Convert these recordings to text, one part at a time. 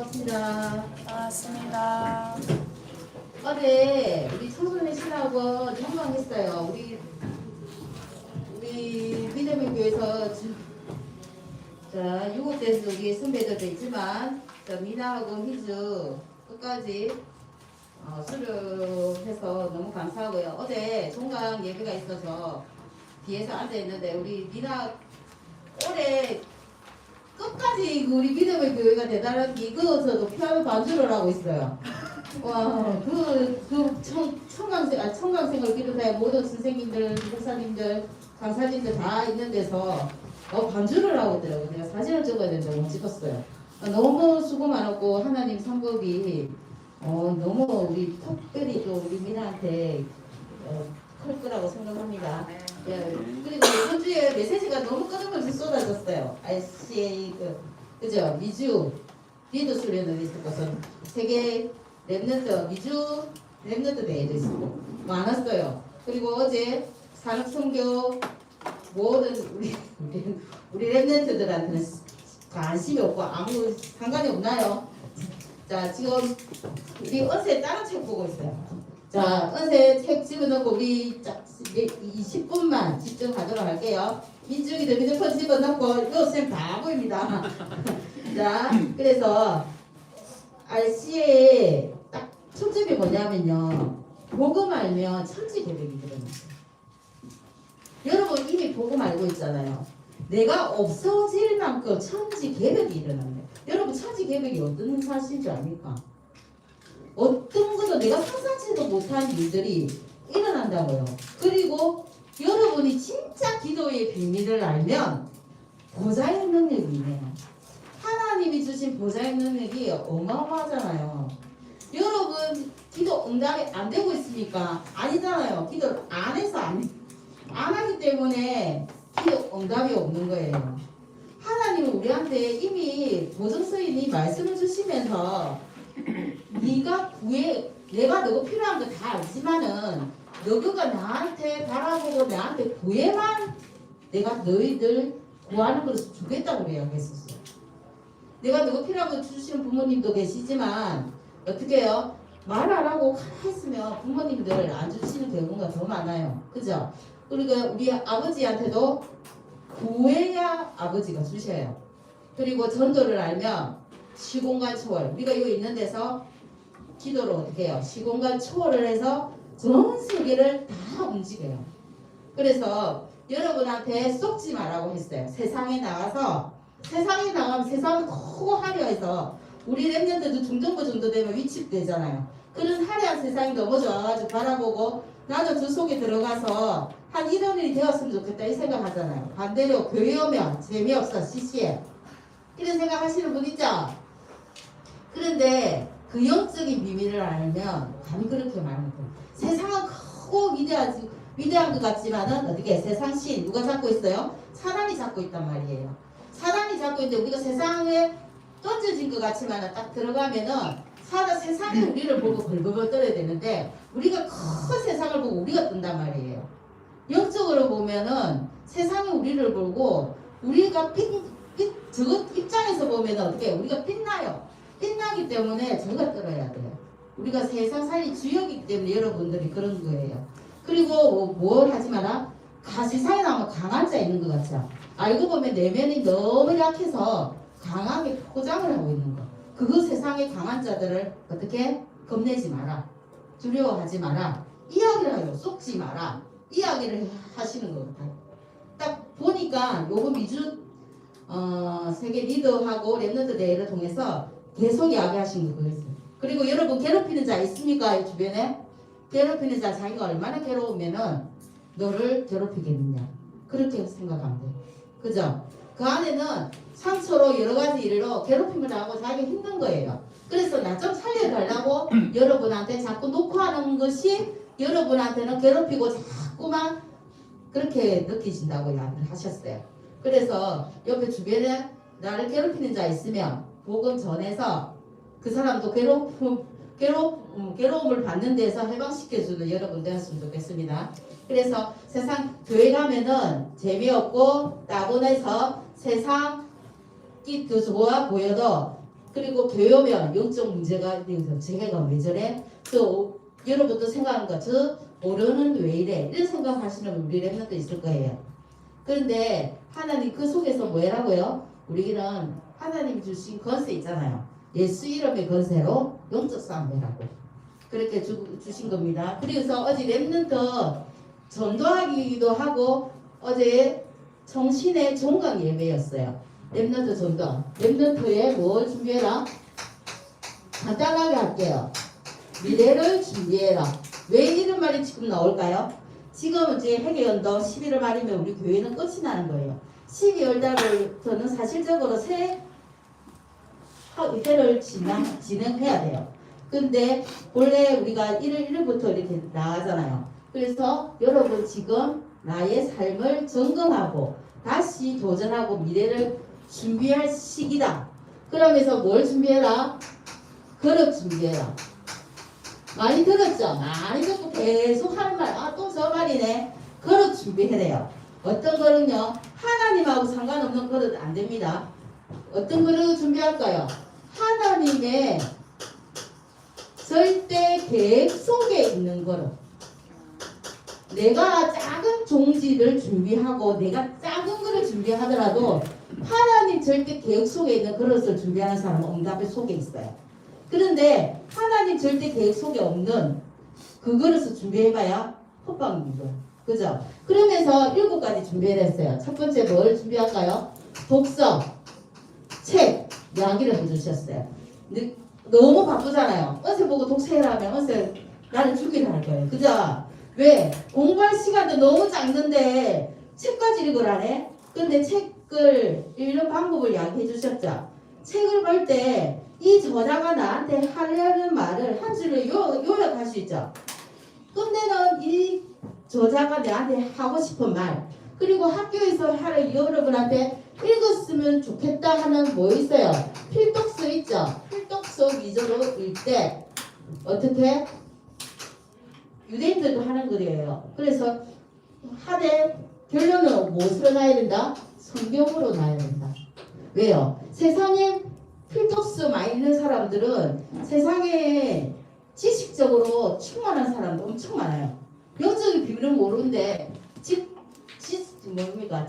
반갑습니다. 반갑습니다. 어제 우리 청소년 신하고 현방했어요. 우리 믿음의 교회에서 자 6억대 우리 선배들도 있지만 미나하고 희주 끝까지 수료해서 너무 감사하고요. 어제 종강 예배가 있어서 뒤에서 앉아 있는데 우리 미나 올해 끝까지 우리 믿음의 교회가 대단한 게 이거서도 피아노 반주를 하고 있어요. 와, 청강생을 비롯해 모든 선생님들, 목사님들, 강사님들 다 있는 데서 반주를 하고 있더라고요. 내가 사진을 찍어야 된다고 못 찍었어요. 너무 수고 많았고 하나님 상급이 너무 우리 특별히 또 우리 미나한테 클 거라고 생각합니다. 예, 그리고 이번 주에 메시지가 너무 끊임없이 쏟아졌어요. RCA 그죠? 미주 리더 수련회도 있었고 세계 랩런트 미주 랩런트 대회도 있었고 많았어요. 그리고 어제 산업선교 모든 우리 랩런트들한테는 관심이 없고 아무 상관이 없나요? 자 지금 우리 은세 다른 책 보고 있어요. 자, 은세 책 집어넣고 우리 20분만 집중하도록 할게요. 민중이들 휴대폰 집어넣고 이거 쌤 다 보입니다. 자, 그래서 RC에 딱 초점이 뭐냐면요. 복음 알면 천지 계획이 일어났어요. 여러분 이미 복음 알고 있잖아요. 내가 없어질 만큼 천지 계획이 일어났네. 여러분 천지 계획이 어떤 사실인 줄 압니까? 어떤 것도 내가 상상치도 못한 일들이 일어난다고요. 그리고 여러분이 진짜 기도의 비밀을 알면 보좌의 능력이 있네요. 하나님이 주신 보좌의 능력이 어마어마하잖아요. 여러분 기도 응답이 안 되고 있습니까? 아니잖아요. 기도를 안 해서 안 하기 때문에 기도 응답이 없는 거예요. 하나님은 우리한테 이미 보증서인이 말씀을 주시면서 네가 구해 내가 너가 필요한 거 다 알지만은 너가 나한테 바라보고 나한테 구해만 내가 너희들 구하는 걸 주겠다고 이야기했었어요. 내가 너가 필요한 거 주시는 부모님도 계시지만 어떻게 해요? 말 안 하고 가만히 있으면 부모님들 안 주시는 경우가 더 많아요. 그죠? 그리고 우리 아버지한테도 구해야 아버지가 주셔요. 그리고 전도를 알면 시공간 초월 우리가 이거 있는 데서 기도로 어떻게 해요? 시공간 초월을 해서 전 세계를 다 움직여요. 그래서 여러분한테 속지 말라고 했어요. 세상에 나가면 세상은 크고 화려해서 우리 랩년들도 중정부 정도 되면 위축되잖아요. 그런 화려한 세상이 너무 좋아가지고 바라보고 나도 저 속에 들어가서 한 이런 일이 되었으면 좋겠다 이 생각하잖아요. 반대로 교회 오면 재미없어 CC에 이런 생각 하시는 분 있죠? 그런데 그 영적인 비밀을 알면 감히 그렇게 말하는 거예요. 세상은 크고 위대한 것 같지만은 어떻게 세상 신 누가 잡고 있어요? 사단이 잡고 있단 말이에요. 사단이 잡고 있는데 우리가 세상에 던져진 것 같지만은 딱 들어가면은 세상이 우리를 보고 벌벌벌 떨어야 되는데 우리가 큰 세상을 보고 우리가 뜬단 말이에요. 영적으로 보면은 세상이 우리를 보고 우리가 저것 입장에서 보면은 어떻게 우리가 빛나요. 빛나기 때문에 저가 떨어야 돼요. 우리가 세상 살리 주역이기 때문에 여러분들이 그런 거예요. 그리고 뭘 하지 마라? 세상에 나오면 강한 자 있는 것 같죠? 알고 보면 내면이 너무 약해서 강하게 포장을 하고 있는 거. 그거 세상의 강한 자들을 어떻게 겁내지 마라. 두려워하지 마라. 이야기를 해요. 속지 마라. 이야기를 하시는 것 같아요. 딱 보니까 요거 미주 세계 리더하고 랩런트 대회를 통해서 계속 이야기하신 거 그랬어요. 그리고 여러분 괴롭히는 자 있습니까? 주변에? 괴롭히는 자 자기가 얼마나 괴로우면은 너를 괴롭히겠느냐. 그렇게 생각하면 돼요. 그죠? 그 안에는 상처로 여러 가지 일로 괴롭힘을 당하고 자기가 힘든 거예요. 그래서 나 좀 살려달라고 여러분한테 자꾸 녹화하는 것이 여러분한테는 괴롭히고 자꾸만 그렇게 느끼신다고 이야기를 하셨어요. 그래서 옆에 주변에 나를 괴롭히는 자 있으면 복음 전해서 그 사람도 괴로움을 받는 데서 해방시켜주는 여러분 되었으면 좋겠습니다. 그래서 세상 교회 가면은 재미없고 따분해서 세상이 더 좋아 보여도 그리고 교요면 영적 문제가 있는 쟤가 왜 저래? 또 여러분도 생각하는 거, 저 어른은 왜 이래? 이런 생각하시는 우리 랩런도 있을 거예요. 그런데 하나님 그 속에서 뭐라고요? 우리는 하나님 주신 권세 있잖아요. 예수 이름의 권세로 영적 싸움이라고 그렇게 주신 겁니다. 그래서 어제 랩런트 전도하기도 하고 어제 정신의 종강 예배였어요. 랩런트 전도. 랩런트에 뭘 준비해라? 간단하게 할게요. 미래를 준비해라. 왜 이런 말이 지금 나올까요? 지금 이제 회계연도 11월 말이면 우리 교회는 끝이 나는 거예요. 12월 달부터는 사실적으로 새 회를 진행해야 돼요. 근데 본래 우리가 1월 1일부터 이렇게 나가잖아요. 그래서 여러분 지금 나의 삶을 점검하고 다시 도전하고 미래를 준비할 시기다. 그러면서 뭘 준비해라? 그릇 준비해라. 많이 들었죠? 많이 듣고 계속 하는 말, 또 저 말이네. 그릇 준비해래요. 어떤 그릇요? 하나님하고 상관없는 그릇 안 됩니다. 어떤 그릇 준비할까요? 하나님의 절대 계획 속에 있는 그릇. 내가 작은 종지를 준비하고 내가 작은 그릇 준비하더라도 하나님 절대 계획 속에 있는 그릇을 준비하는 사람은 응답의 속에 있어요. 그런데 하나님 절대 계획 속에 없는 그 그릇을 준비해봐야 헛방입니다. 그죠? 그러면서 7가지 준비를 했어요. 첫 번째 뭘 준비할까요? 독서, 책, 이야기를 해주셨어요. 너무 바쁘잖아요. 어제 보고 독서해라면 어제 나를 죽이라 할 거예요. 그죠? 왜? 공부할 시간도 너무 작는데 책까지 읽으라네? 근데 책을 읽는 방법을 이야기해 주셨죠? 책을 볼 때 이 저자가 나한테 하려는 말을 한 줄로 요약할 수 있죠? 끝내는 이 저자가 나한테 하고 싶은 말, 그리고 학교에서 하는 여러분한테 읽었으면 좋겠다 하는 뭐 있어요? 필독서 있죠? 필독서 위주로 읽 때 어떻게? 유대인들도 하는 거예요. 그래서 하되 결론은 무엇으로 놔야 된다? 성경으로 놔야 된다. 왜요? 세상에 필독서 많이 읽는 사람들은 세상에 지식적으로 충만한 사람도 엄청 많아요. 영적인 비밀은 모르는데 뭡니까?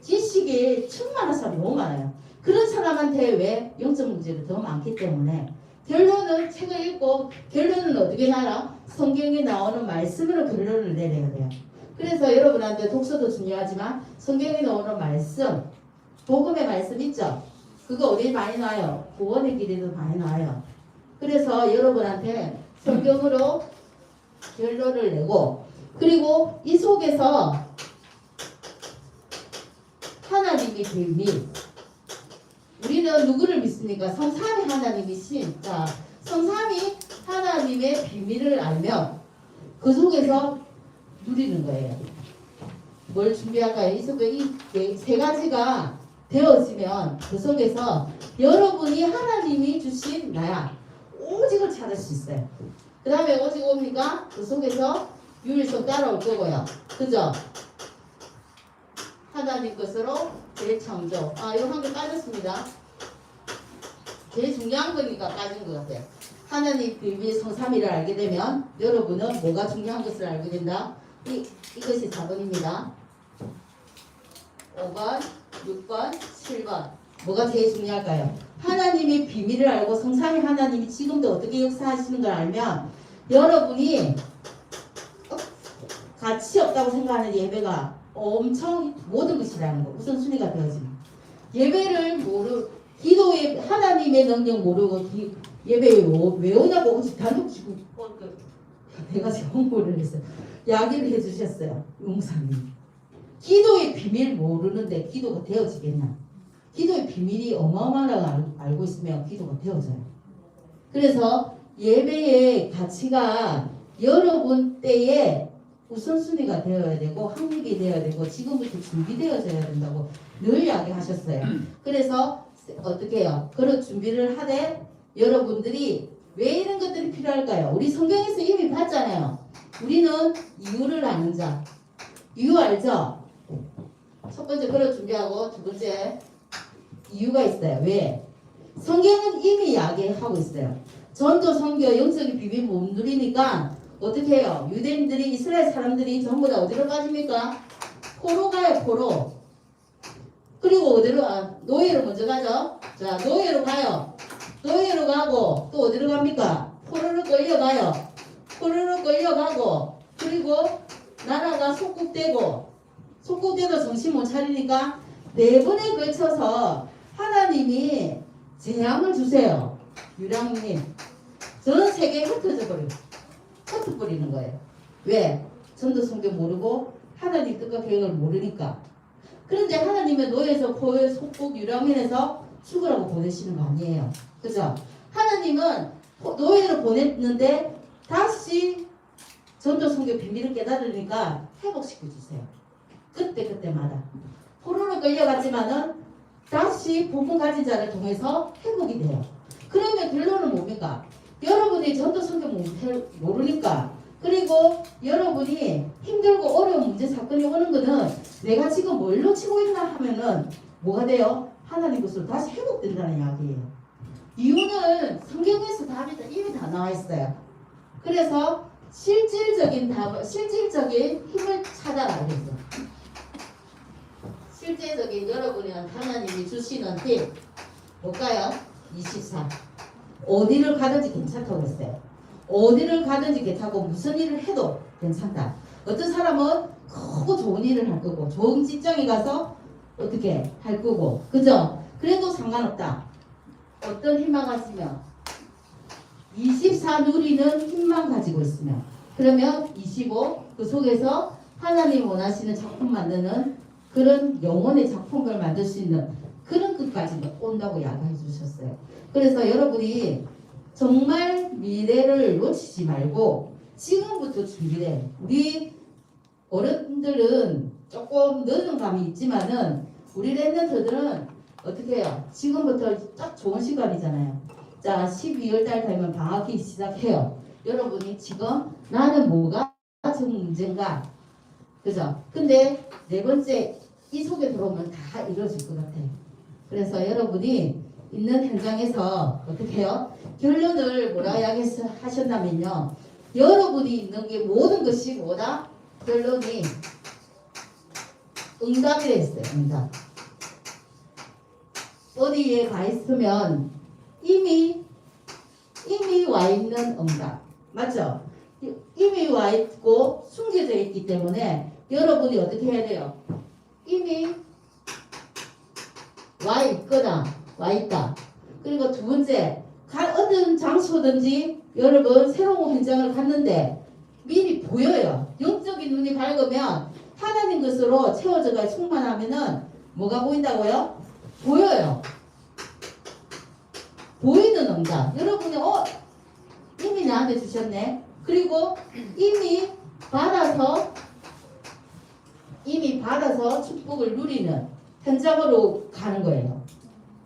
지식에 충만한 사람이 너무 많아요. 그런 사람한테 왜 영적 문제가 더 많기 때문에 결론은 책을 읽고 결론은 어떻게 나라? 성경에 나오는 말씀으로 결론을 내려야 돼요. 그래서 여러분한테 독서도 중요하지만 성경에 나오는 말씀, 복음의 말씀 있죠? 그거 어디 많이 나와요? 구원의 길에도 많이 나와요. 그래서 여러분한테 성경으로 결론을 내고, 그리고 이 속에서 하나님의 비밀, 우리는 누구를 믿습니까? 성삼위 하나님이신, 자, 성삼위 하나님의 비밀을 알면 그 속에서 누리는 거예요. 뭘 준비할까요? 이 속에 이 세 가지가 되어지면 그 속에서 여러분이 하나님이 주신 나야 오직을 찾을 수 있어요. 그 다음에 오직 뭡니까? 그 속에서 유일성 따라올 거고요. 그죠? 하나님 것으로 재창조. 이거 한 개 빠졌습니다. 제일 중요한 거니까 빠진 것 같아요. 하나님 비밀 성삼위를 알게 되면 여러분은 뭐가 중요한 것을 알게 된다? 이것이 4번입니다. 5번, 6번, 7번. 뭐가 제일 중요할까요? 하나님의 비밀을 알고 성삼위 하나님이 지금도 어떻게 역사하시는 걸 알면 여러분이 가치 없다고 생각하는 예배가 엄청 모든 것이라는 거. 우선순위가 되어집니다. 예배를 기도의 하나님의 능력 모르고 예배 왜 오냐고 혹시 단독 주고 내가 지금 홍보를 했어요. 이야기를 해주셨어요. 용사님. 기도의 비밀 모르는데 기도가 되어지겠냐? 기도의 비밀이 어마어마하다고 알고 있으면 기도가 되어져요. 그래서 예배의 가치가 여러분 때에 우선순위가 되어야 되고 확립이 되어야 되고 지금부터 준비되어져야 된다고 늘 이야기하셨어요. 그래서 어떻게 해요? 그런 준비를 하되 여러분들이 왜 이런 것들이 필요할까요? 우리 성경에서 이미 봤잖아요. 우리는 이유를 아는 자. 이유 알죠? 첫 번째 그런 준비하고 두 번째 이유가 있어요. 왜? 성경은 이미 이야기하고 있어요. 전도, 선교, 영적인 비밀 못 누리니까 어떻게 해요? 유대인들이, 이스라엘 사람들이 전부 다 어디로 빠집니까? 포로 가요, 포로. 그리고 어디로, 노예로 먼저 가죠? 자, 노예로 가요. 노예로 가고, 또 어디로 갑니까? 포로로 끌려가요. 포로로 끌려가고, 그리고 나라가 속국되고, 속국돼도 정신 못 차리니까 4번에 걸쳐서 하나님이 재앙을 주세요. 유랑님. 전 세계에 흩어져 버려요. 흩어버리는 거예요. 왜? 전도 성경 모르고 하나님 뜻과 계획을 모르니까. 그런데 하나님의 노예에서 포에 속국 유랑민에서 죽으라고 보내시는 거 아니에요. 그죠? 하나님은 노예로 보냈는데 다시 전도 성경 비밀을 깨달으니까 회복시켜 주세요. 그때마다. 포로로 끌려갔지만은 다시 복음 가진 자를 통해서 회복이 돼요. 그러면 결론은 뭡니까? 여러분이 전도 성경 모르니까, 그리고 여러분이 힘들고 어려운 문제 사건이 오는 거는 내가 지금 뭘 놓치고 있나 하면은 뭐가 돼요? 하나님 것으로 다시 회복된다는 이야기예요. 이유는 성경에서 답이 이미 다 나와 있어요. 그래서 실질적인 힘을 찾아라 그랬어. 실제적인 여러분이 하나님이 주시는 힘 뭘까요? 24. 어디를 가든지 괜찮다고 했어요. 어디를 가든지 괜찮고 무슨 일을 해도 괜찮다. 어떤 사람은 크고 좋은 일을 할 거고 좋은 직장에 가서 어떻게 할 거고, 그죠? 그래도 상관없다. 어떤 힘만 가지면 24 누리는 힘만 가지고 있으면, 그러면 25 그 속에서 하나님 원하시는 작품 만드는 그런 영혼의 작품을 만들 수 있는 그런 끝까지 온다고 이야기해 주셨어요. 그래서 여러분이 정말 미래를 놓치지 말고 지금부터 준비해. 우리 어른들은 조금 늦은 감이 있지만은 우리 랩런트들은 어떻게 해요? 지금부터 딱 좋은 시간이잖아요. 자, 12월 달 되면 방학이 시작해요. 여러분이 지금 나는 뭐가 지금 문제인가? 그죠? 근데 4번째 이 속에 들어오면 다 이루어질 것 같아요. 그래서 여러분이 있는 현장에서 어떻게 해요? 결론을 뭐라 하셨냐면요. 여러분이 있는 게 모든 것이 뭐다? 결론이 응답이라 했어요. 응답. 어디에 가 있으면 이미 와 있는 응답. 맞죠? 이미 와 있고 숨겨져 있기 때문에 여러분이 어떻게 해야 돼요? 이미 와 있거나 와 있다. 그리고 두 번째, 어떤 장소든지 여러분 새로운 현장을 갔는데 미리 보여요. 영적인 눈이 밝으면 하나님 것으로 채워져가 충만하면은 뭐가 보인다고요? 보여요. 보이는 응답. 여러분이 이미 나한테 주셨네. 그리고 이미 받아서 축복을 누리는 현장으로 가는 거예요.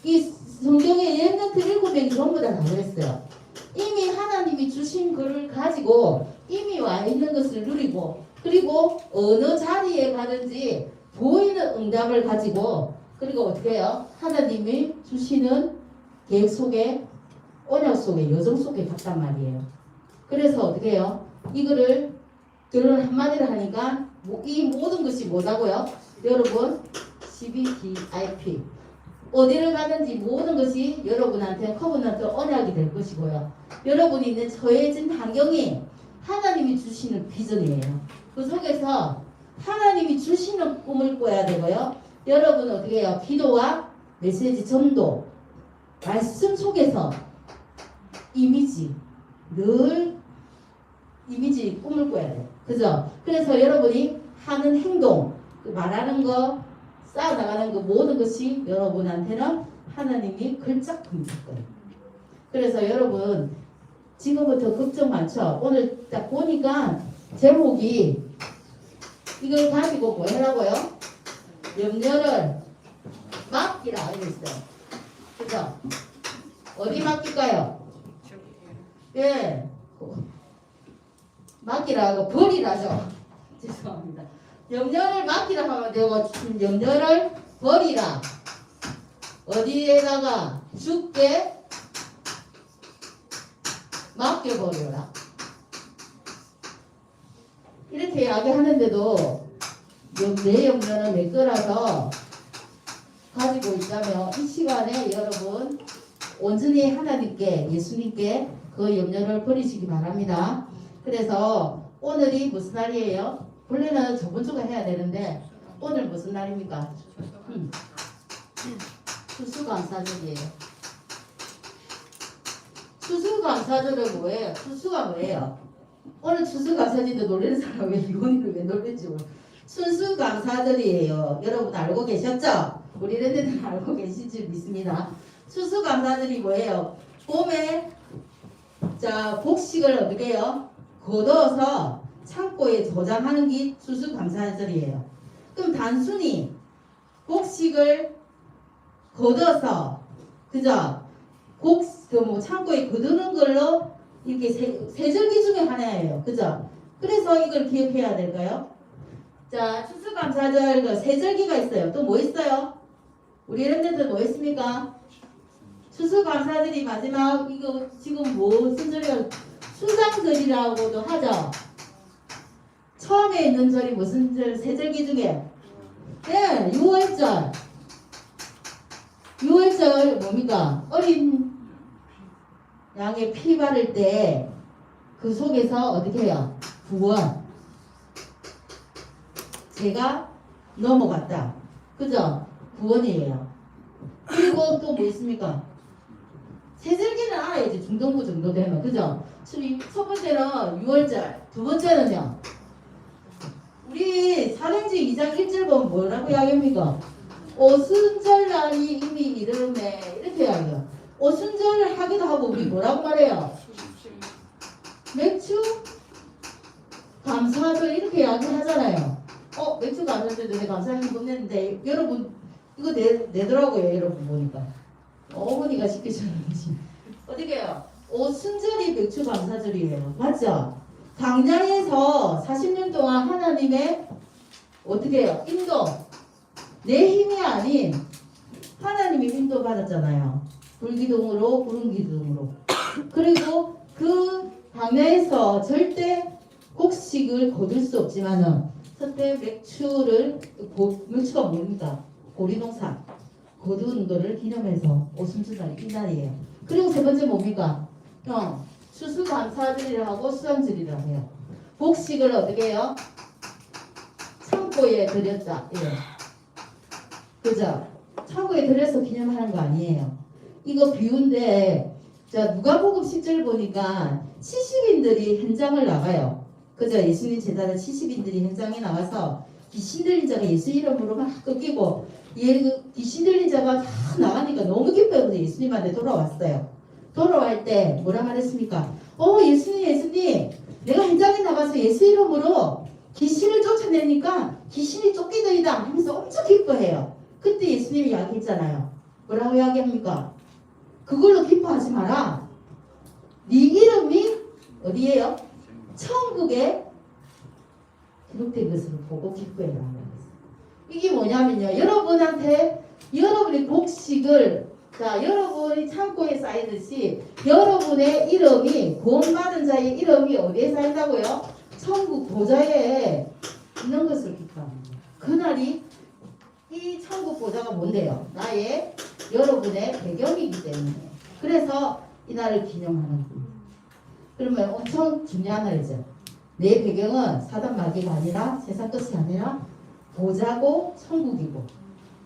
이 성경에 렘넌트 7명이 전부 다 그랬어요. 이미 하나님이 주신 것을 가지고 이미 와 있는 것을 누리고, 그리고 어느 자리에 가든지 보이는 응답을 가지고, 그리고 어떻게 해요? 하나님이 주시는 계획 속에, 언약 속에, 여정 속에 갔단 말이에요. 그래서 어떻게 해요? 이거를 결론 한마디로 하니까 이 모든 것이 뭐라고요? 여러분 CBDIP 어디를 가든지 모든 것이 여러분한테 커버넌트 언약이 될 것이고요. 여러분이 있는 처해진 환경이 하나님이 주시는 비전이에요. 그 속에서 하나님이 주시는 꿈을 꿔야 되고요. 여러분은 어떻게 해요? 기도와 메시지 전도 말씀 속에서 늘 이미지 꿈을 꿔야 돼요. 그죠? 그래서 여러분이 하는 행동, 말하는 거, 쌓아나가는 거 모든 것이 여러분한테는 하나님이 걸작품이 될 거예요. 그래서 여러분 지금부터 걱정 많죠? 오늘 딱 보니까 제목이 이걸 가지고 뭐 하라고요? 염려를 맡기라 이렇게 있어요. 그죠? 어디 맡길까요? 예. 맡기라고 버리라죠. 죄송합니다. 염려를 맡기라 하면 되고 염려를 버리라. 어디에다가 주께 맡겨버려라. 이렇게 이야기하는데도 내 염려는 내 거라서 가지고 있다면 이 시간에 여러분 온전히 하나님께 예수님께 그 염려를 버리시기 바랍니다. 그래서 오늘이 무슨 날이에요? 원래는 저번 주가 해야 되는데 오늘 무슨 날입니까? 추수감사절이에요. 추수감사절은 뭐예요? 추수가 뭐예요? 오늘 추수감사절인데 놀리는 사람 왜 이혼이를 왜 놀리지? 추수감사절이에요. 여러분 알고 계셨죠? 우리 랜드는 알고 계실 줄 믿습니다. 추수감사절이 뭐예요? 봄에 자 곡식을 어떻게 해요? 걷어서 창고에 저장하는 게 추수감사절이에요. 그럼 단순히 곡식을 걷어서 그죠? 뭐 창고에 거두는 걸로 이렇게 세절기 중에 하나예요. 그죠? 그래서 이걸 기억해야 될까요? 자, 추수감사절 그 세절기가 있어요. 또 뭐 있어요? 우리 랜드들 뭐 있습니까? 추수감사절이 마지막 이거 지금 무슨 절이야? 수장절이라고도 하죠. 처음에 있는 절이 무슨 절? 세절기 중에 네, 6월절. 6월절 뭡니까? 어린 양의 피 바를 때 그 속에서 어떻게 해요? 구원. 제가 넘어갔다. 그죠? 구원이에요. 그리고 또 뭐 있습니까? 세절기는 알아야지. 중등부 정도 되면. 그죠? 첫 번째는 6월절. 두 번째는요. 우리 사도행전 2장 1절 보면 뭐라고 이야기합니까? 오순절날이 이미 이르매 이렇게 이야기해요. 오순절을 하기도 하고 우리 뭐라고 말해요? 맥주 감사절 이렇게 이야기하잖아요. 맥주 감사절 전에 감사합니다 보냈는데 여러분 이거 내더라고요. 여러분 보니까 어머니가 시키셨는지 어떻게 해요? 오순절이 맥주 감사절이에요. 맞죠? 광야에서 40년 동안 하나님의 어떻게 해요? 인도 내 힘이 아닌 하나님의 인도 받았잖아요. 불기둥으로 구름기둥으로. 그리고 그 광야에서 절대 곡식을 거둘 수 없지만은 그때 맥주가 뭡니까? 고리농사 거두는 거를 기념해서 오순절날이 이 날이에요. 그리고 세 번째 뭡니까? 추수감사절이라 하고 수장절이라 해요. 곡식을 어떻게 해요? 창고에 들였다. 예. 그죠? 창고에 들여서 기념하는 거 아니에요. 이거 비유인데 자 누가복음 10절 보니까 70인들이 현장을 나가요. 그죠? 예수님 제자들 70인들이 현장에 나와서 귀신 들린 자가 예수 이름으로 막 꺾이고 귀신 들린 자가 다 나가니까 너무 기뻐서 예수님한테 돌아왔어요. 돌아올 때 뭐라 말했습니까? 예수님 내가 현장에 나가서 예수 이름으로 귀신을 쫓아내니까 귀신이 쫓기더이다 하면서 엄청 기뻐해요. 그때 예수님이 이야기했잖아요. 뭐라고 이야기합니까? 그걸로 기뻐하지 마라. 네 이름이 어디에요? 천국에 기록된 것을 보고 기뻐해라. 이게 뭐냐면요. 여러분한테 여러분의 곡식을 여러분이 창고에 쌓이듯이 여러분의 이름이 구원받은 자의 이름이 어디에 쌓인다고요? 천국 보좌에 있는 것을 기뻐합니다. 그날이 이 천국 보좌가 뭔데요? 나의 여러분의 배경이기 때문에. 그래서 이 날을 기념하는 겁니다. 그러면 엄청 중요한 날이죠. 내 배경은 사단 마귀가 아니라 세상 끝이 아니라 보좌고 천국이고.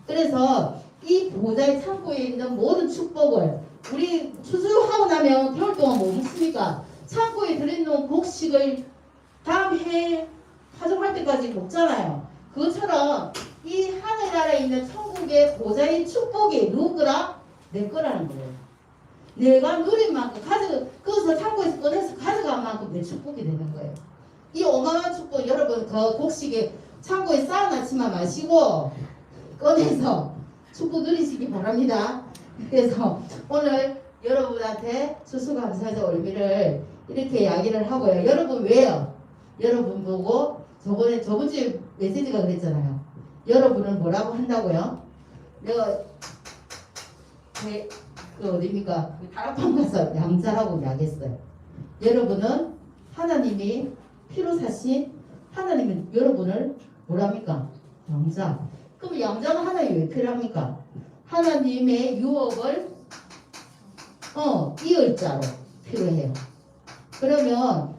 그래서 이 보좌의 창고에 있는 모든 축복을 우리 추수하고 나면 겨울 동안 뭐 먹습니까? 창고에 들어있는 곡식을 다음 해 파종할 때까지 먹잖아요. 그것처럼 이 하늘나라에 있는 천국의 보좌의 축복이 누구라? 내 거라는 거예요. 내가 누린 만큼 그것을 창고에서 꺼내서 가져간 만큼 내 축복이 되는 거예요. 이 어마어마한 축복 여러분 그 곡식에 창고에 쌓아놨지만 마시고 꺼내서 축복 누리시기 바랍니다. 그래서 오늘 여러분한테 추수감사절 의미를 이렇게 이야기를 하고요. 여러분 왜요? 여러분 보고 저번 주에 메시지가 그랬잖아요. 여러분은 뭐라고 한다고요? 내가 그 어디입니까? 다락방 가서 양자라고 이야기했어요. 여러분은 하나님이 피로 사신 하나님은 여러분을 뭐랍니까? 양자. 그럼 양자는 하나님이 왜 필요합니까? 하나님의 유업을 이을 자로 필요해요. 그러면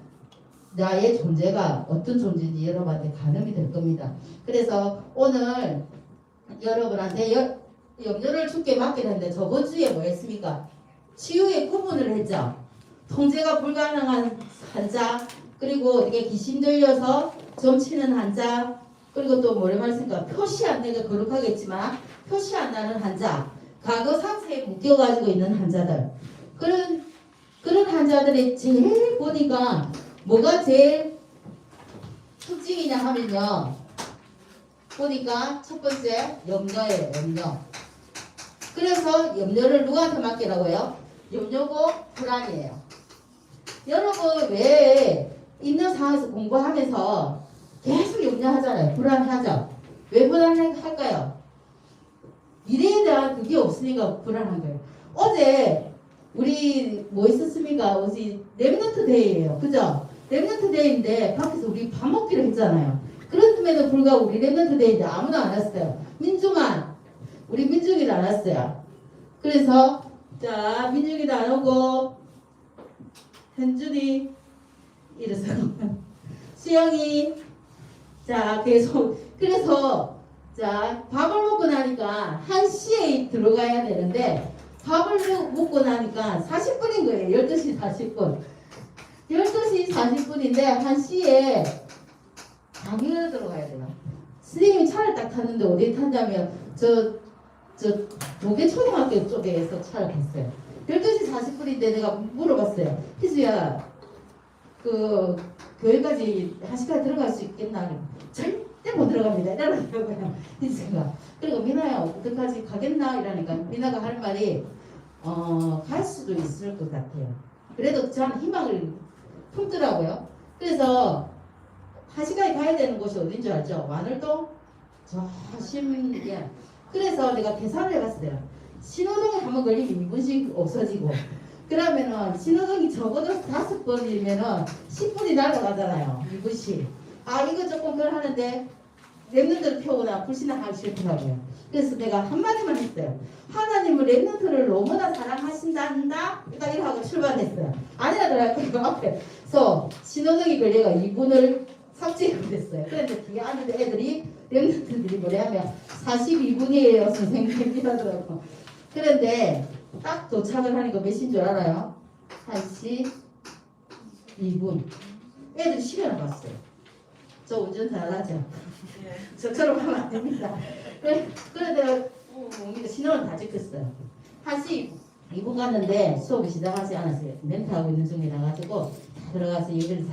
나의 존재가 어떤 존재인지 여러분한테 가늠이 될 겁니다. 그래서 오늘 여러분한테 염려를 주께 맡기는데 저번 주에 뭐 했습니까? 치유의 구분을 했죠. 통제가 불가능한 환자, 그리고 어떻게 귀신 들려서 점치는 환자, 그리고 또 뭐를 말했습니까? 표시 안 되게 거룩하겠지만 표시 안 나는 환자, 과거 상처에 묶여가지고 있는 환자들, 그런 환자들이 제일 보니까 뭐가 제일 특징이냐 하면요, 보니까 첫 번째 염려예요. 염려. 그래서 염려를 누구한테 맡기라고요? 염려고 불안이에요. 여러분 왜 있는 상황에서 공부하면서 계속 염려하잖아요. 불안하죠. 왜 불안할까요? 미래에 대한 그게 없으니까 불안한 거예요. 어제 우리 뭐 있었습니까? 어제 랩넌트 데이예요. 그죠? 랩넌트 데이인데 밖에서 우리 밥 먹기로 했잖아요. 그렇음에도 불구하고 우리 랩넌트 데이인데 아무도 안 왔어요. 민중만 우리 민중이도 안 왔어요. 그래서 자 민중이도 안 오고 현준이 이래서 수영이 자 계속 그래서 자 밥을 먹고 나니까 1시에 들어가야 되는데 밥을 먹고 나니까 40분인 거예요. 12시 40분 12시 40분인데 1시에 강의를 들어가야 돼요. 선생님이 차를 딱 탔는데 어디에 탔냐면 저 도계초등학교 쪽에서 차를 탔어요. 12시 40분인데 내가 물어봤어요. 희수야 그 교회까지 1시까지 들어갈 수 있겠나? 절대 못 들어갑니다. 이러더라고요. 희수가. 그리고 미나야 어떡하지 가겠나? 이러니까 미나가 할 말이 갈 수도 있을 것 같아요. 그래도 저는 희망을 품더라고요. 그래서 1시까지 가야 되는 곳이 어딘 줄 알죠? 마늘동? 그래서 내가 계산을 해봤어요. 신호등에 한번 걸리면 2분씩 없어지고 그러면은 신호등이 적어도 5번이면은 10분이 날아가잖아요. 2분씩. 아 이거 조금 그걸 하는데 랩런트를 펴고나 불신하기 싫더라고요. 그래서 내가 한마디만 했어요. 하나님은 랩런트를 너무나 사랑하신단다. 딱 이렇게 하고 출발했어요. 아니라더라고요. 앞에서 신호등이 걸려가 2분을 삭제가 됐어요. 그런데 뒤에 앉은 애들이 랩런트들이 뭐냐면 42분이에요 선생님 이러더라고. 그런데 딱 도착을 하니까 몇인 줄 알아요? 1시 2분. 애들이 시간을 봤어요. 저 운전 잘하죠? 저처럼 하면 안 됩니다. 그런데 신호는 다 찍혔어요. 1시 2분 갔는데 수업이 시작하지 않았어요. 멘트하고 있는 중이라 가지고 들어가서 얘기를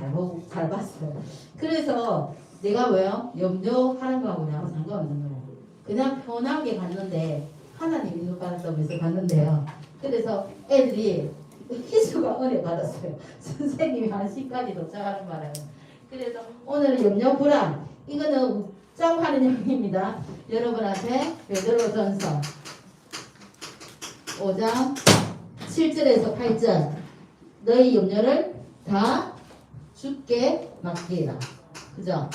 잘 봤어요. 그래서 내가 왜요? 염려하는 거하고 나하고 상관없는 거예요. 그냥 편하게 갔는데 하나님 인도 받았다면서 갔는데요. 그래서 애들이 희수가 은혜 받았어요. 선생님이 1시까지 도착하는 바람에. 그래서 오늘 염려 불안 이거는 욱장하는 형입니다. 여러분한테 베드로전서 5장 7절에서 8절 너희 염려를 다 주께 맡기라. 그죠?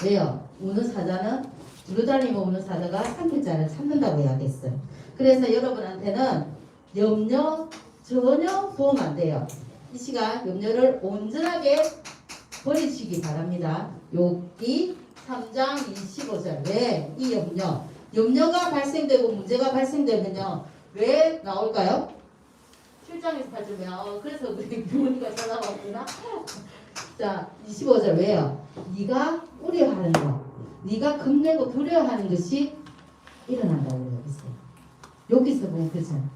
왜요? 우는 사자는 두루다니며 우는 사자가 삼킬 자를 찾는다고 이야기했어요. 그래서 여러분한테는 염려 전혀 도움 안 돼요. 이 시간 염려를 온전하게 버리시기 바랍니다. 욥기 3장 25절. 왜? 이 염려가 발생되고 문제가 발생되면요. 왜 나올까요? 7장에서 8절이면 그래서 우리 부모님과 전화가 왔구나. 자 25절 왜요? 네가 우려하는 거 네가 겁내고 두려워하는 것이 일어난다고 여기서. 여기서 보면 그렇잖아요.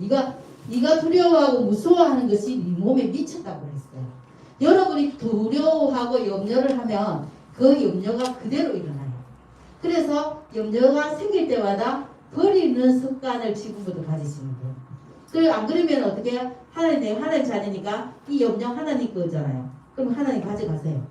네가 두려워하고 무서워하는 것이 네 몸에 미쳤다고 그랬어요. 여러분이 두려워하고 염려를 하면 그 염려가 그대로 일어나요. 그래서 염려가 생길 때마다 버리는 습관을 지금부터 가지시면 돼요. 그리고 안 그러면 어떻게 해요? 하나님 자녀니까 이 염려 하나님 거잖아요. 그럼 하나님 가져가세요.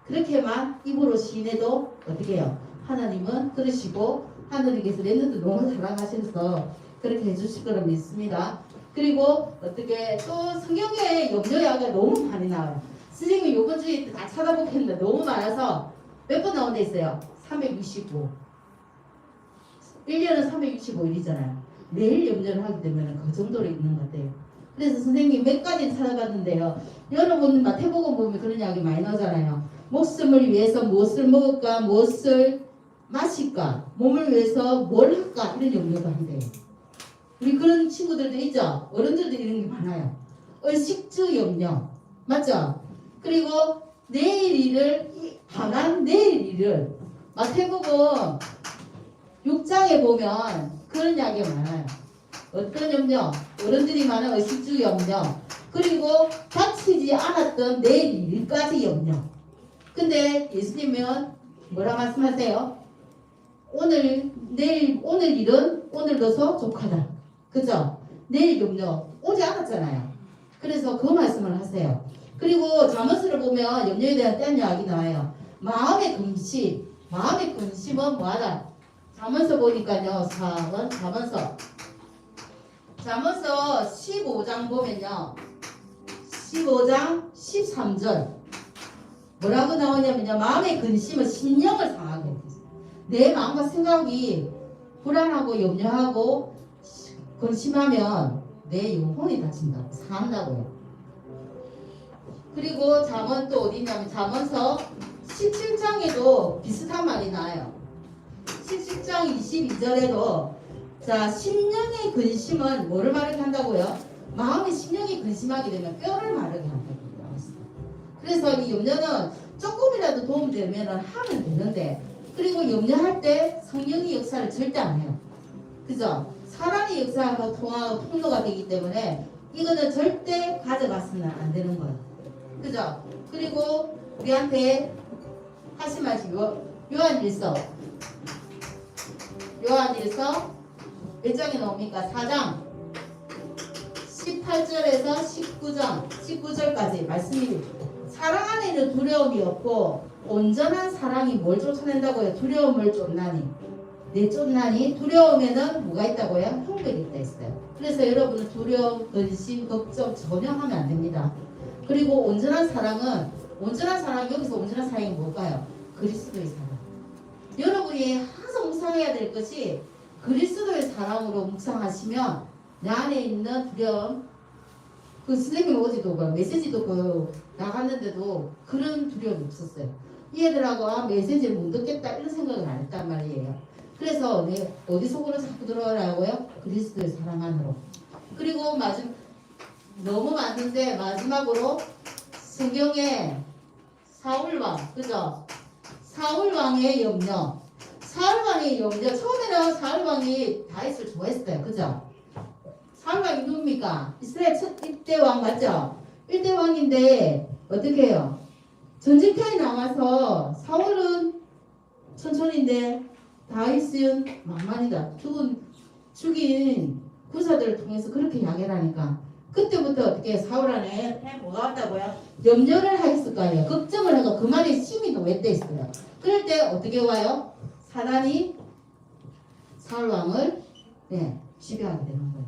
그렇게만 입으로 시인해도 어떻게 해요? 하나님은 그러시고 하나님께서 랩런트 너무 사랑하셔서 그렇게 해주실 거라 믿습니다. 그리고 어떻게 또 성경에 염려야가 너무 많이 나와요. 선생님이 요번 주에 다 찾아보겠는데 너무 많아서 몇 번 나온 데 있어요. 365. 1년은 365일이잖아요. 매일 염려를 하게 되면 그 정도로 있는 것 같아요. 그래서 선생님 몇 가지 찾아봤는데요. 여러분 마태복음 보면 그런 이야기 많이 나오잖아요. 목숨을 위해서 무엇을 먹을까, 무엇을 마실까, 몸을 위해서 뭘 할까 이런 염려도 한대요. 우리 그런 친구들도 있죠. 어른들도 이런 게 많아요. 의식주 염려 맞죠? 그리고 내일 일을 반한 내일 일을 마태복음 6장에 보면 그런 이야기가 많아요. 어떤 염려? 어른들이 많은 의식주 염려. 그리고 다치지 않았던 내일 일까지 염려. 근데 예수님은 뭐라 말씀하세요? 오늘 일은 오늘 넣어서 족하다. 그죠? 내일 염려 오지 않았잖아요. 그래서 그 말씀을 하세요. 그리고 잠언서를 보면 염려에 대한 딴 이야기 나와요. 마음의 근심은 뭐하다? 잠언서 보니까요. 잠언서 15장 보면요. 15장 13절 뭐라고 나오냐면요. 마음의 근심은 심령을 상하게 해요. 내 마음과 생각이 불안하고 염려하고 근심하면 내 영혼이 다친다고 상한다고요. 그리고 잠언 또 어디 있냐면 잠언서 17장에도 비슷한 말이 나와요. 17장 22절에도 자 심령의 근심은 뭐를 마르게 한다고요? 마음의 심령이 근심하게 되면 뼈를 마르게 한다고 나왔어요. 그래서 이 염려는 조금이라도 도움되면 하면 되는데 그리고 염려할 때 성령의 역사를 절대 안 해요. 그죠? 사람의 역사하고 통하고 통로가 되기 때문에 이거는 절대 가져가서는 안 되는 거예요. 그죠? 그리고 우리한테 하신 말씀 요한일서 몇 장에 나옵니까? 4장 18절에서 19절까지 말씀이 사랑 안에는 두려움이 없고 온전한 사랑이 뭘 쫓아낸다고요? 두려움을 쫓나니 내 쫓나니 두려움에는 뭐가 있다고요? 형벌이 있다 했어요. 그래서 여러분은 두려움, 근심, 걱정 전혀 하면 안 됩니다. 그리고 온전한 사랑 여기서 온전한 사랑이 뭘까요? 그리스도의 사랑. 여러분이 항상 묵상해야 될 것이 그리스도의 사랑으로 묵상하시면 내 안에 있는 두려움 그 선생님 어제도 그 메시지도 그 나갔는데도 그런 두려움이 없었어요. 이 애들하고 메시지를 못 듣겠다 이런 생각을 안 했단 말이에요. 그래서 어디 속으로 자꾸 들어가라고요? 그리스도의 사랑 안으로. 그리고 너무 많은데 마지막으로 성경에 사울왕 그죠? 사울왕의 염려. 처음에는 사울왕이 다윗을 좋아했어요. 그죠? 사울왕이 누굽니까? 이스라엘 첫 1대 왕 맞죠? 1대 왕인데 어떻게 해요? 전쟁터에 나와서 사울은 천천히인데 다윗은 만만이다. 죽인 구사들을 통해서 그렇게 이야기를 하니까 그때부터 어떻게 사울 안에 뭐가 왔다고요? 염려를 하였을 거 아니에요. 걱정을 하고 그 말에 심이 도외돼 있어요. 그럴 때 어떻게 와요? 사단이 사울 왕을 지배하게 되는 거예요.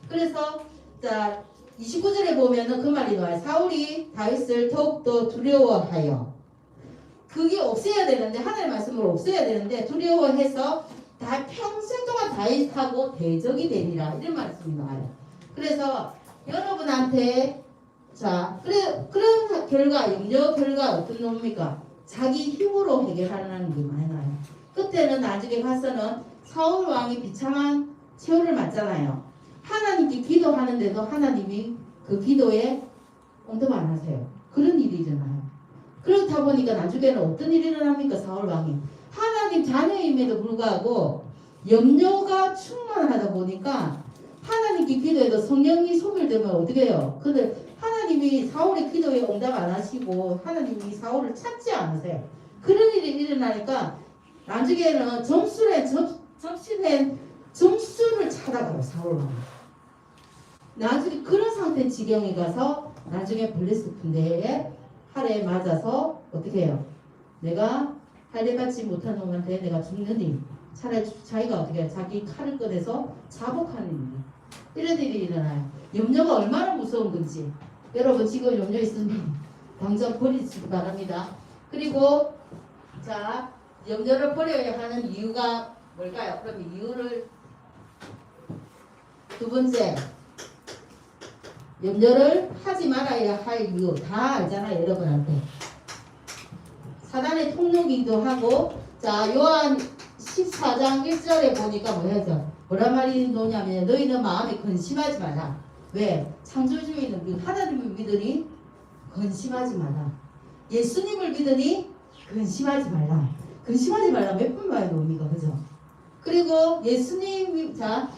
그래서 자 29절에 보면은 그 말이 나와요. 사울이 다윗을 더욱더 두려워하여 그게 없애야 되는데 하나님의 말씀을 없애야 되는데 두려워해서 다 평생 동안 다윗하고 대적이 되니라 이런 말씀이 나와요. 그래서 여러분한테 그런 결과 염려 결과 어떤 놈입니까? 자기 힘으로 해결하는 게 많이 나요. 그때는 나중에 가서는 사울 왕이 비참한 최후를 맞잖아요. 하나님께 기도하는데도 하나님이 그 기도에 응답 안 하세요. 그런 일이잖아요. 그렇다 보니까 나중에는 어떤 일이 일어납니까? 사울 왕이 하나님 자녀임에도 불구하고 염려가 충만하다 보니까 하나님께 기도해도 성령이 소멸되면 어떻게 해요? 근데 하나님이 사울의 기도에 응답 안 하시고 하나님이 사울을 찾지 않으세요. 그런 일이 일어나니까 나중에는 점수를 찾아가요. 사울 왕이. 나중에 그런 상태 지경에 가서 나중에 블레스푼데에 활에 맞아서 어떻게 해요? 내가 할례 받지 못한 놈한테 내가 죽느니 차라리 자기가 어떻게 해요? 자기 칼을 꺼내서 자복하는 일이 이런 일이 일어나요. 염려가 얼마나 무서운 건지 여러분 지금 염려 있으면 당장 버리시기 바랍니다. 그리고 자 염려를 버려야 하는 이유가 뭘까요? 그럼 이유를 두 번째 염려를 하지 말아야 할 이유 다 알잖아요 여러분한테. 사단의 통로기도 하고 자 요한 14장 1절에 보니까 뭐란 말이 뭐냐면 너희는 마음에 근심하지 마라. 왜? 창조주의는 하나님을 믿으니 근심하지 마라. 예수님을 믿으니 근심하지 말라. 근심하지 말라 몇 번 봐야 뭡니까 그죠? 그리고 예수님이 자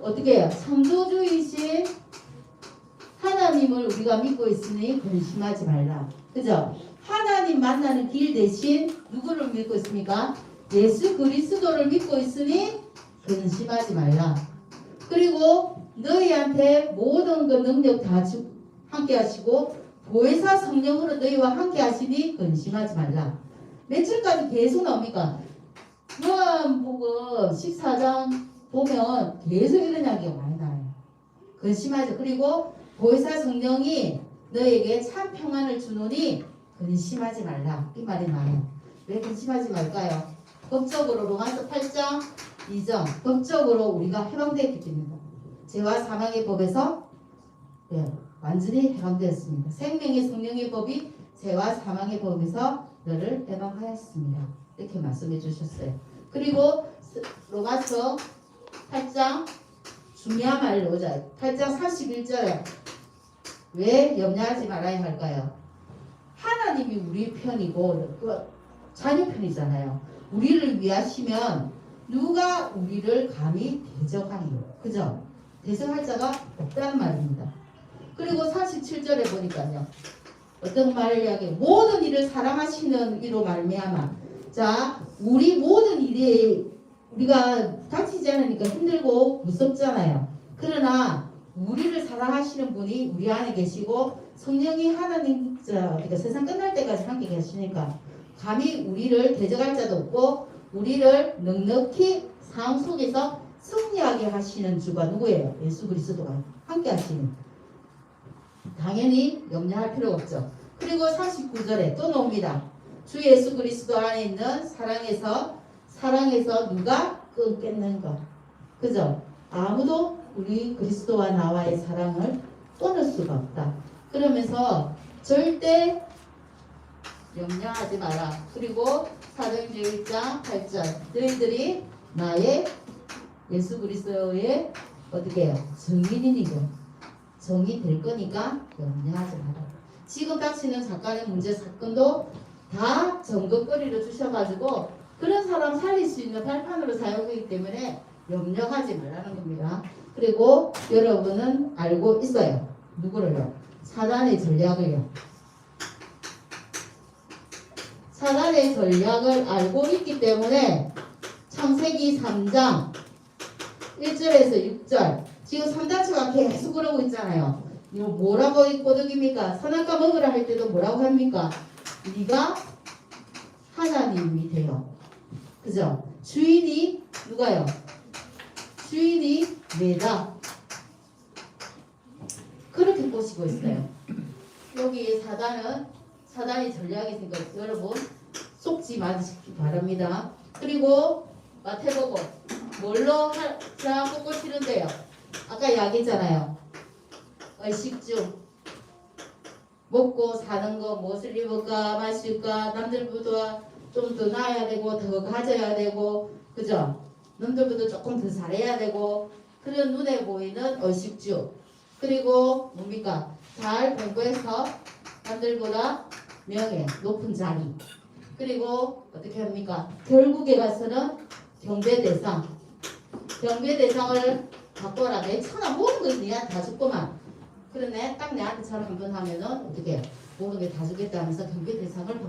어떻게 해요? 창조주이신 하나님을 우리가 믿고 있으니 근심하지 말라. 그죠? 하나님 만나는 길 대신 누구를 믿고 있습니까? 예수 그리스도를 믿고 있으니 근심하지 말라. 그리고 너희한테 모든 그 능력 다 함께 하시고 보혜사 성령으로 너희와 함께 하시니 근심하지 말라. 며칠까지 계속 나옵니까? 요한복음 14장 보면 계속 이런 이야기가 많이 나와요. 근심하지. 그리고 보혜사 성령이 너에게 참 평안을 주노니 근심하지 말라. 이 말이 나와요. 왜 근심하지 말까요? 법적으로 로마서 8장 2절 법적으로 우리가 해방되었기 때문입니다. 죄와 사망의 법에서 완전히 해방되었습니다. 생명의 성령의 법이 죄와 사망의 법에서 너를 해방하였습니다. 이렇게 말씀해 주셨어요. 그리고 로마서 8장 중요한 말로 오자. 8장 31절에 왜 염려하지 말아야 할까요? 하나님이 우리 편이고 자녀 편이잖아요. 우리를 위하시면 누가 우리를 감히 대적하리요. 그죠? 대적할 자가 없다는 말입니다. 그리고 47절에 보니까요. 어떤 말을 이야기해? 모든 일을 사랑하시는 이로 말미암아. 자, 우리 모든 일이 우리가 다치지 않으니까 힘들고 무섭잖아요. 그러나 우리를 사랑하시는 분이 우리 안에 계시고 성령이 하나님 그러니까 세상 끝날 때까지 함께 계시니까 감히 우리를 대적할 자도 없고 우리를 넉넉히 삶 속에서 승리하게 하시는 주가 누구예요? 예수 그리스도가 함께 하시는. 당연히 염려할 필요가 없죠. 그리고 39절에 또 나옵니다. 주 예수 그리스도 안에 있는 사랑에서 누가 끊겠는가? 그죠? 아무도 우리 그리스도와 나와의 사랑을 끊을 수가 없다. 그러면서 절대 염려하지 마라. 그리고 사도행전 1장 8절 너희들이 나의 예수 그리스도의 어떻게 해요? 증인이니고 정이 될 거니까 염려하지 마라. 지금 닥치는 사건의 문제 사건도 다 점검거리로 주셔가지고 그런 사람 살릴 수 있는 발판으로 사용하기 때문에 염려하지 말라는 겁니다. 그리고 여러분은 알고 있어요. 누구를요? 사단의 전략을요. 사단의 전략을 알고 있기 때문에 창세기 3장 1절에서 6절 지금 3단체가 계속 그러고 있잖아요. 이거 뭐라고 꼬드깁니까? 선악과 먹으라 할 때도 뭐라고 합니까? 네가 하나님이 돼요. 그죠? 주인이 누가요? 주인이 내다. 그렇게 꼬시고 있어요. 여기 사단이 전략이 있으니까 여러분 속지 마시기 바랍니다. 그리고 마태복음 뭘로 자꾸 꼬시는데요? 아까 이야기했잖아요. 의식주 먹고 사는 거 무엇을 입을까 마실까 남들보다 좀 더 나아야 되고 더 가져야 되고 그죠? 남들보다 조금 더 잘해야 되고 그런 눈에 보이는 의식주 그리고 뭡니까? 잘 공부해서 남들보다 명예 높은 자리 그리고 어떻게 합니까? 결국에 가서는 경배대상을 바꿔라. 내 천하 모든 것이 니한테 다 줬구만. 그러네 딱 내한테 잘 한번 하면은 어떻게 해요? 모든 게 다 주겠다 하면서 경배대상을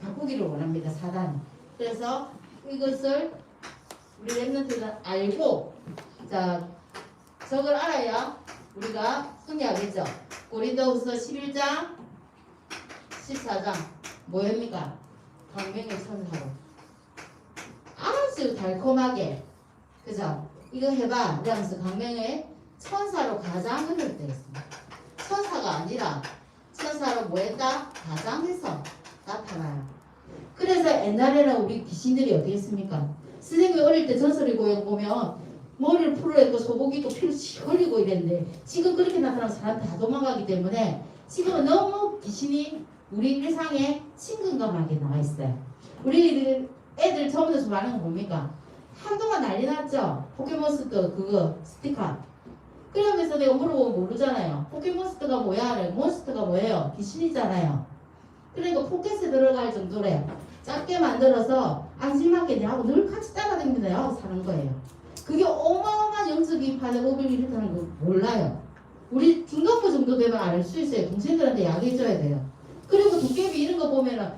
바꾸기를 원합니다. 사단이. 그래서 이것을 우리 랩런트는 알고 자 저걸 알아야 우리가 승리하겠죠. 고린도후서 11장 14장 뭐입니까? 광명의 천사로 아주 달콤하게 그죠? 이거 해봐. 그러면서 광명의 천사로 가장을 때였습니다. 천사가 아니라 천사로 뭐했다? 가장해서 나타나요. 그래서 옛날에는 우리 귀신들이 어떻게 했습니까? 선생님이 어릴 때 전설이 보면 머리를 풀어내고 소고기 또 피를 흘리고 이랬는데 지금 그렇게 나타나면 사람 다 도망가기 때문에 지금은 너무 귀신이 우리 일상에 친근감하게 나와 있어요. 우리 애들 저번에 많은 거 뭡니까? 한동안 난리 났죠? 포켓몬스터 그거 스티커. 그러면서 내가 물어보면 모르잖아요. 포켓몬스터가 뭐야? 몬스터가 뭐예요? 귀신이잖아요. 그러니까 포켓에 들어갈 정도래. 작게 만들어서 안심하게 내하고 늘 같이 따라다니면서 내하고 사는 거예요. 그게 어마어마한 영적인 반응을 일으키는 거 몰라요. 우리 중간부 정도 되면 알 수 있어요. 동생들한테 이야기해줘야 돼요. 그리고 도깨비 이런 거 보면은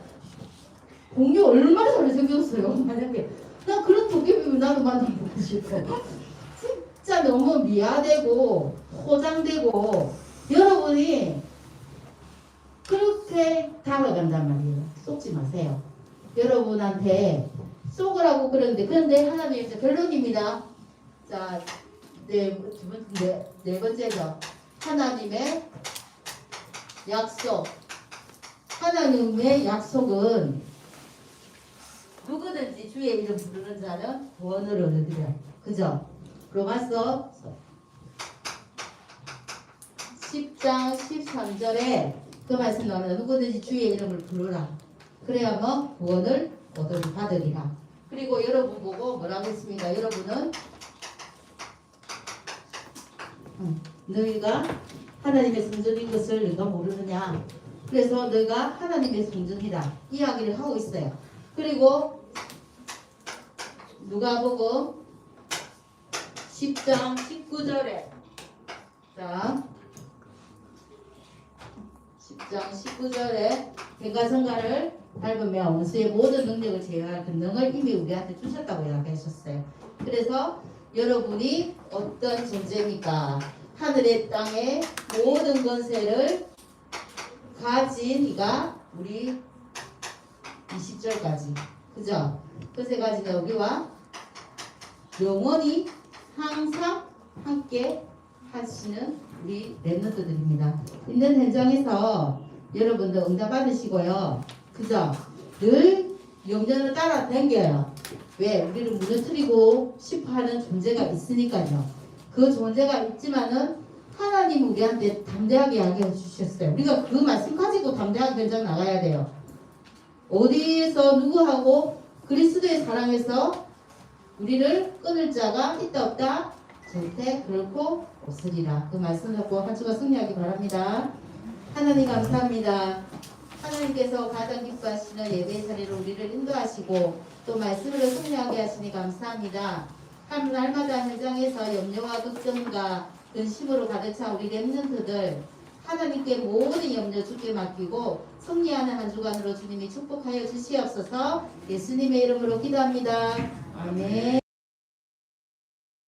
공룡 얼마나 잘 생겼어요. 만약에 나 그런 도깨비 나도 만나보고 싶어. 진짜 너무 미화되고 포장되고 여러분이 그렇게 다가간단 말이에요. 속지 마세요. 여러분한테 속으라고 그러는데 하나님 이제 결론입니다. 자, 네 번째죠. 하나님의 약속. 하나님의 약속은 누구든지 주의 이름 부르는 자는 구원을 얻으리라. 그죠? 로마서 10장 13절에 그 말씀 나오면 누구든지 주의 이름을 부르라. 그래야 뭐 구원을 받으리라. 그리고 여러분 보고 뭐라고 했습니까? 여러분은 너희가 하나님의 성전인 것을 너희가 모르느냐. 그래서 너희가 하나님의 성전이다. 이야기를 하고 있어요. 그리고 누가복음 10장 19절에 자 10장 19절에 대가성가를 밟으며 원수의 모든 능력을 제어할 권능을 이미 우리한테 주셨다고 이야기하셨어요. 그래서 여러분이 어떤 존재입니까? 하늘의 땅의 모든 권세를 가진 이가 우리 20절까지 그죠? 그 세 가지가 우리와 영원히 항상 함께 하시는 우리 랩런트들입니다. 있는 현장에서 여러분들 응답 받으시고요. 그죠? 늘 영전을 따라 다녀요. 왜? 우리를 무너뜨리고 싶어하는 존재가 있으니까요. 그 존재가 있지만은 하나님 우리한테 담대하게 이야기해 주셨어요. 우리가 그 말씀 가지고 담대하게 현장 나가야 돼요. 어디에서 누구하고 그리스도의 사랑에서 우리를 끊을 자가 있다 없다? 절대 그렇고 없으리라. 그 말씀 듣고 한 주가 승리하기 바랍니다. 하나님 감사합니다. 하나님께서 가장 기뻐하시는 예배의 자리로 우리를 인도하시고 또 말씀으로 승리하게 하시니 감사합니다. 한 날마다 현장에서 염려와 걱정과 근심으로 가득 찬 우리 렘넌트들 하나님께 모든 염려 주께 맡기고 승리하는 한 주간으로 주님이 축복하여 주시옵소서. 예수님의 이름으로 기도합니다. 아멘.